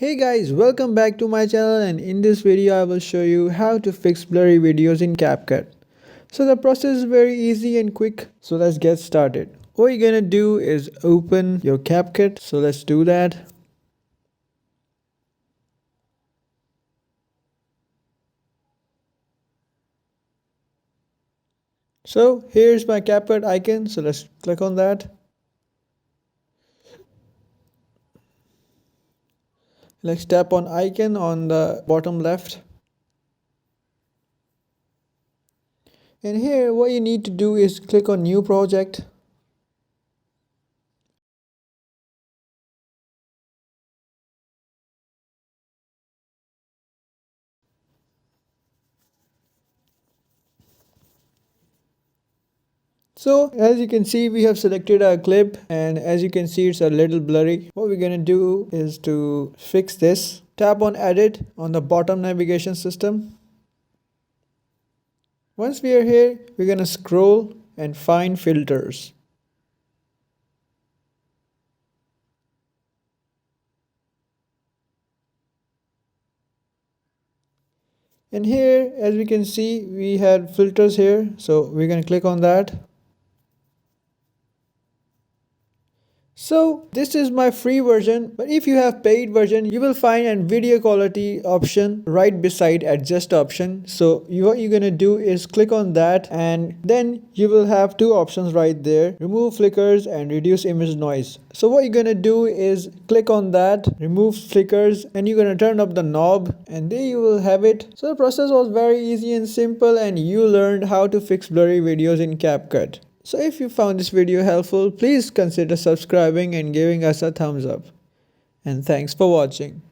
Hey guys, welcome back to my channel, and in this video I will show you how to fix blurry videos in Capcut. So the process is very easy and quick, so let's get started. What you're gonna do is open your Capcut, so let's do that. So here's my Capcut icon, so let's click on that. Let's tap on icon on the bottom left. And here what you need to do is click on new project. So as you can see, we have selected our clip, and as you can see it's a little blurry. What we're gonna do is to fix this. Tap on edit on the bottom navigation system. Once we are here, we're gonna scroll and find filters. And here, as we can see, we had filters here, so we're gonna click on that. So this is my free version, but if you have paid version, you will find a video quality option right beside adjust option. So what you're gonna do is click on that, and then you will have two options right there: remove flickers and reduce image noise. So what you're gonna do is click on that, remove flickers, and you're gonna turn up the knob, and there you will have it. So the process was very easy and simple, and you learned how to fix blurry videos in Capcut. So if you found this video helpful, please consider subscribing and giving us a thumbs up. And thanks for watching.